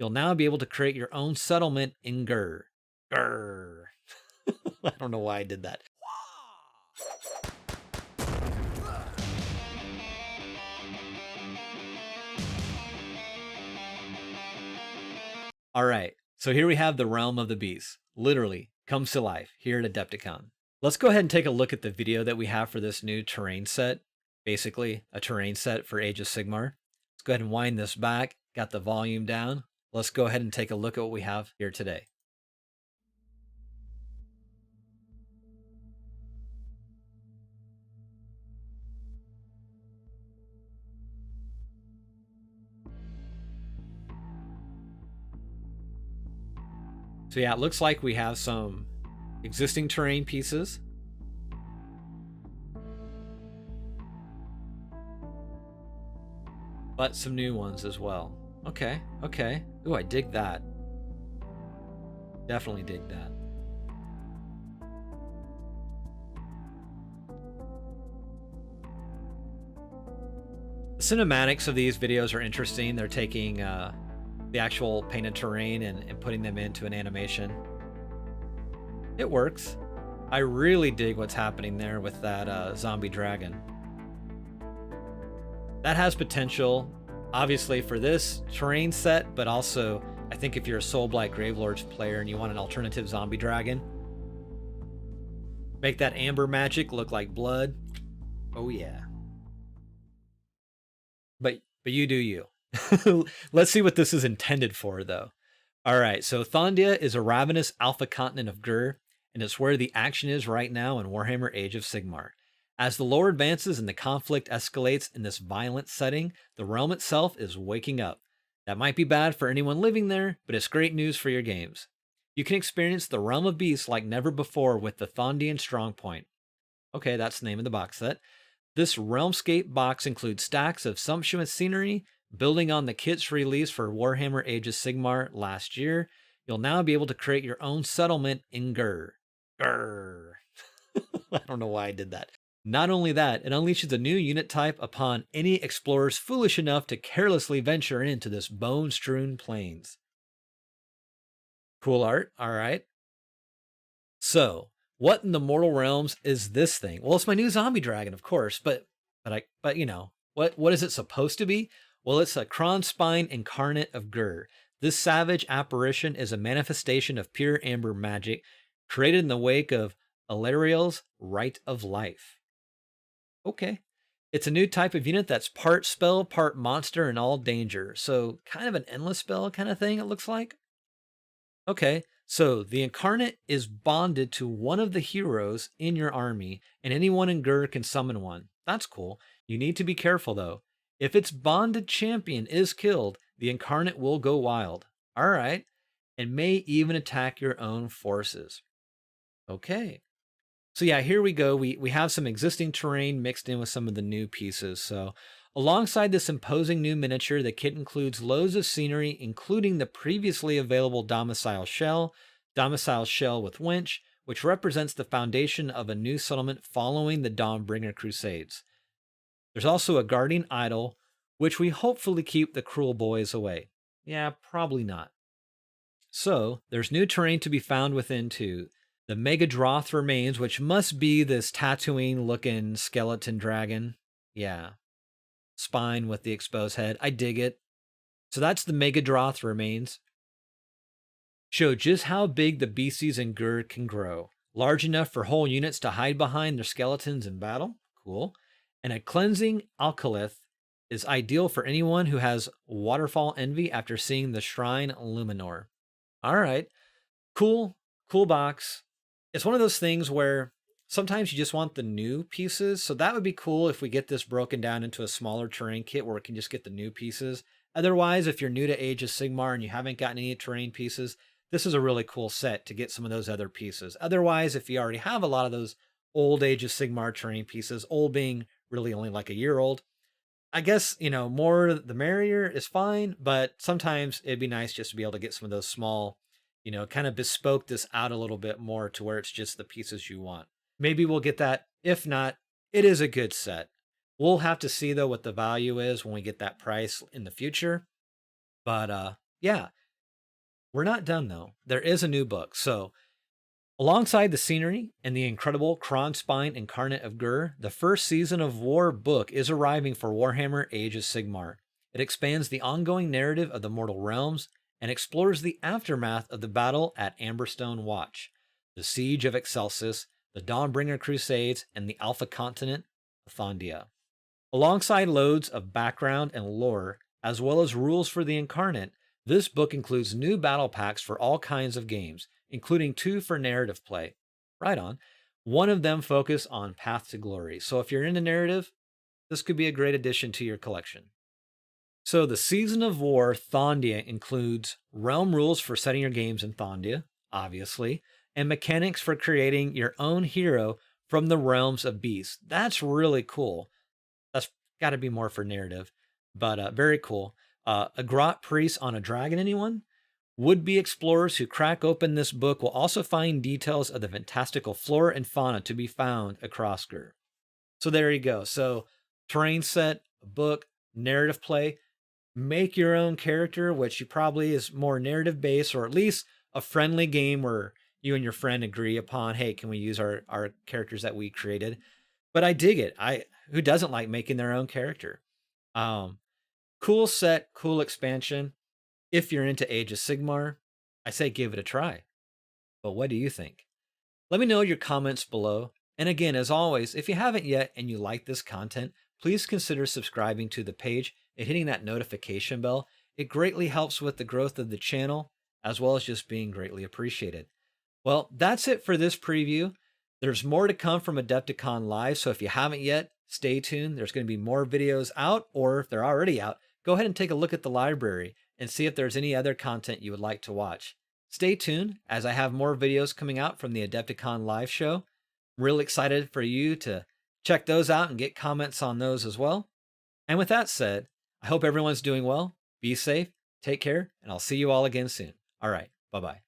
You'll now be able to create your own settlement in Gur. Grr. I don't know why I did that. All right, so here we have the Realm of the Beast. Literally comes to life here at Adepticon. Let's go ahead and take a look at the video that we have for this new terrain set. Basically, a terrain set for Age of Sigmar. Let's go ahead and wind this back. Got the volume down. Let's go ahead and take a look at what we have here today. So yeah, it looks like we have some existing terrain pieces. But some new ones as well. Okay, okay. Ooh, I dig that. Definitely dig that. The cinematics of these videos are interesting. They're taking the actual painted terrain and putting them into an animation. It works. I really dig what's happening there with that zombie dragon. That has potential, obviously, for this terrain set, but also, I think if you're a Soulblight Gravelords player and you want an alternative zombie dragon, make that amber magic look like blood. Oh yeah. But you do you. Let's see what this is intended for, though. All right, so Thondia is a ravenous alpha continent of Gur, and it's where the action is right now in Warhammer Age of Sigmar. As the lore advances and the conflict escalates in this violent setting, the realm itself is waking up. That might be bad for anyone living there, but it's great news for your games. You can experience the Realm of Beasts like never before with the Thondian Strongpoint. Okay, that's the name of the box set. This Realmscape box includes stacks of sumptuous scenery. Building on the kit's release for Warhammer Age of Sigmar last year, you'll now be able to create your own settlement in Gur. Grr. I don't know why I did that. Not only that, it unleashes a new unit type upon any explorers foolish enough to carelessly venture into this bone-strewn plains. Cool art, all right. So, what in the mortal realms is this thing? Well, it's my new zombie dragon, of course, but you know, what is it supposed to be? Well, it's a Kronspine incarnate of Gur. This savage apparition is a manifestation of pure amber magic, created in the wake of Alariel's Rite of Life. Okay. It's a new type of unit that's part spell, part monster, and all danger. So kind of an endless spell kind of thing, it looks like. Okay, so the incarnate is bonded to one of the heroes in your army, and anyone in Gur can summon one. That's cool. You need to be careful, though. If its bonded champion is killed, the incarnate will go wild. All right, and may even attack your own forces. Okay. So yeah, here we go. We have some existing terrain mixed in with some of the new pieces. So alongside this imposing new miniature, the kit includes loads of scenery, including the previously available Domicile Shell with Winch, which represents the foundation of a new settlement following the Dawnbringer Crusades. There's also a Guardian Idol, which we hopefully keep the cruel boys away. Yeah, probably not. So there's new terrain to be found within too. The Megadroth remains, which must be this Tatooine-looking skeleton dragon. Yeah. Spine with the exposed head. I dig it. So that's the Megadroth remains. Show just how big the beasties in Gur can grow. Large enough for whole units to hide behind their skeletons in battle. Cool. And a cleansing Alkalith is ideal for anyone who has waterfall envy after seeing the Shrine Luminor. All right. Cool box. It's one of those things where sometimes you just want the new pieces. So that would be cool if we get this broken down into a smaller terrain kit where it can just get the new pieces. Otherwise, if you're new to Age of Sigmar and you haven't gotten any terrain pieces, this is a really cool set to get some of those other pieces. Otherwise, if you already have a lot of those old Age of Sigmar terrain pieces, old being really only like a year old, I guess, more the merrier is fine, but sometimes it'd be nice just to be able to get some of those small, kind of bespoke this out a little bit more to where it's just the pieces you want. Maybe we'll get that. If not, it is a good set. We'll have to see, though, what the value is when we get that price in the future. But yeah, We're not done though. There is a new book. So, alongside the scenery and the incredible Kronspine Incarnate of Gur, the first Season of War book is arriving for Warhammer Age of Sigmar. It expands the ongoing narrative of the Mortal Realms and explores the aftermath of the battle at Amberstone Watch, the Siege of Excelsis, the Dawnbringer Crusades, and the Alpha Continent of Thondia. Alongside loads of background and lore, as well as rules for the Incarnate, this book includes new battle packs for all kinds of games, including 2 for narrative play. Right on. One of them focus on Path to Glory. So if you're into narrative, this could be a great addition to your collection. So the Season of War Thondia includes realm rules for setting your games in Thondia, obviously, and mechanics for creating your own hero from the realms of beasts. That's really cool. That's got to be more for narrative, but very cool. A Grot Priest on a Dragon, anyone? Would-be explorers who crack open this book will also find details of the fantastical flora and fauna to be found across Gur. So there you go. So terrain set, a book, narrative play, make your own character, which you probably is more narrative based, or at least a friendly game where you and your friend agree upon, hey, can we use our characters that we created? But I dig it. Who doesn't like making their own character? Um, cool set, cool expansion. If you're into Age of Sigmar, I say give it a try. But what do you think? Let me know your comments below. And again, as always, if you haven't yet and you like this content, please consider subscribing to the page and hitting that notification bell. It greatly helps with the growth of the channel, as well as just being greatly appreciated. Well, that's it for this preview. There's more to come from Adepticon Live, so if you haven't yet, stay tuned. There's going to be more videos out, or if they're already out, go ahead and take a look at the library and see if there's any other content you would like to watch. Stay tuned as I have more videos coming out from the Adepticon Live show. I'm really excited for you to check those out and get comments on those as well. And with that said, I hope everyone's doing well. Be safe, take care, and I'll see you all again soon. All right, bye-bye.